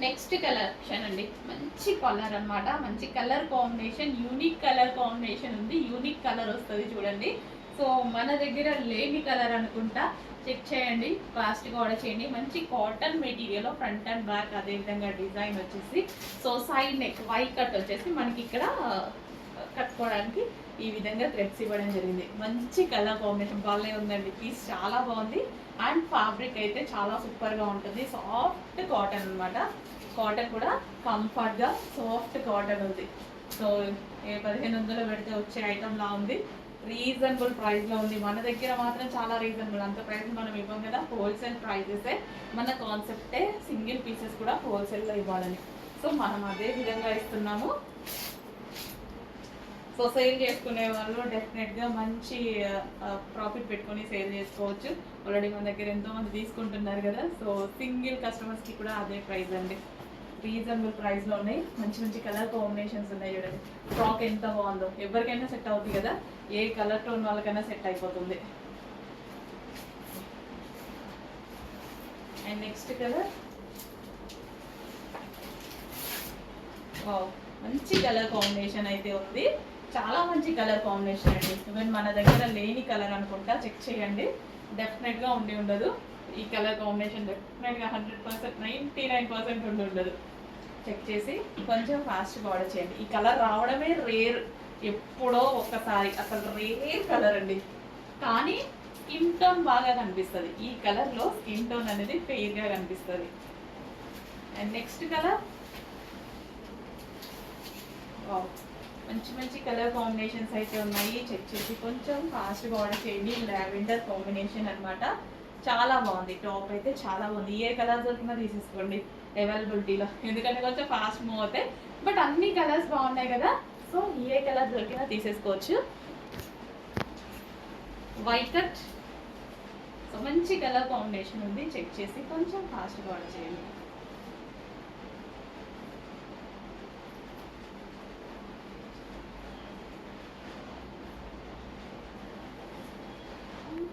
Next collection అండి, మంచి colour అన్నమాట. మంచి colour combination, unique colour combination ఉంది. యూనిక్ కలర్ వస్తుంది చూడండి. సో మన దగ్గర లేని కలర్ అనుకుంటా, చెక్ చేయండి, ఫాస్ట్గా ఆర్డర్ చేయండి. మంచి cotton material, front and back అదేవిధంగా డిజైన్ వచ్చేసి, so side neck V cut వచ్చేసి మనకి ఇక్కడ కట్టుకోవడానికి ఈ విధంగా థ్రెడ్స్ ఇవ్వడం జరిగింది. మంచి కలర్ కాంబినేషన్ బాగానే ఉందండి. పీస్ చాలా బాగుంది. అండ్ ఫ్యాబ్రిక్ అయితే చాలా సూపర్గా ఉంటుంది. సాఫ్ట్ కాటన్ అనమాట. కాటన్ కూడా కంఫర్ట్గా సాఫ్ట్ కాటన్ ఉంది. సో 1500 పెడితే వచ్చే ఐటమ్ లా ఉంది. రీజనబుల్ ప్రైస్లో ఉంది. మన దగ్గర మాత్రం చాలా రీజనబుల్. అంత ప్రైస్ మనం ఇవ్వం కదా, హోల్సేల్ ప్రైజెసే మన కాన్సెప్టే. సింగిల్ పీసెస్ కూడా హోల్సేల్లో ఇవ్వాలని, సో మనం అదే విధంగా ఇస్తున్నాము. సో సేల్ చేసుకునే వాళ్ళు డెఫినెట్గా మంచి ప్రాఫిట్ పెట్టుకొని సేల్ చేసుకోవచ్చు. ఆల్రెడీ మన దగ్గర ఎంతోమంది తీసుకుంటున్నారు కదా. సో సింగిల్ కస్టమర్స్కి కూడా అదే ప్రైస్ అండి. రీజనబుల్ ప్రైస్లో ఉన్నాయి. మంచి మంచి కలర్ కాంబినేషన్స్ ఉన్నాయి చూడండి. ఫ్రాక్ ఎంత బాగుందో, ఎవరికైనా సెట్ అవుతుంది కదా, ఏ కలర్ టోన్ వాళ్ళకైనా సెట్ అయిపోతుంది. అండ్ నెక్స్ట్ కలర్, మంచి కలర్ కాంబినేషన్ అయితే ఉంది. చాలా మంచి కలర్ కాంబినేషన్ అండి. ఈవెన్ మన దగ్గర లేని కలర్ అనుకుంటా, చెక్ చేయండి. డెఫినెట్గా ఉండి ఉండదు ఈ కలర్ కాంబినేషన్. డెఫినెట్గా 100%, 99% ఉండి ఉండదు. చెక్ చేసి కొంచెం ఫాస్ట్గా ఆర్డర్ చేయండి. ఈ కలర్ రావడమే రేర్, ఎప్పుడో ఒక్కసారి, అసలు రేర్ కలర్ అండి. కానీ స్కిన్ టోన్ బాగా కనిపిస్తుంది. ఈ కలర్లో స్కిన్ టోన్ అనేది ఫెయిర్గా కనిపిస్తుంది. అండ్ నెక్స్ట్ కలర్, మంచి మంచి కలర్ కాంబినేషన్స్ అయితే ఉన్నాయి. చెక్ చేసి కొంచెం ఫాస్ట్గా ఆర్డర్ చేయండి. లావెండర్ కాంబినేషన్ అనమాట. చాలా బాగుంది. టాప్ అయితే చాలా బాగుంది. ఏ కలర్ దొరికినా తీసేసుకోండి అవైలబిలిటీలో, ఎందుకంటే కొంచెం ఫాస్ట్ మూవ్ అవుతాయి. బట్ అన్ని కలర్స్ బాగున్నాయి కదా, సో ఏ కలర్ దొరికినా తీసేసుకోవచ్చు. వైట్ కట్, సో మంచి కలర్ కాంబినేషన్ ఉంది. చెక్ చేసి కొంచెం ఫాస్ట్గా ఆర్డర్ చేయండి.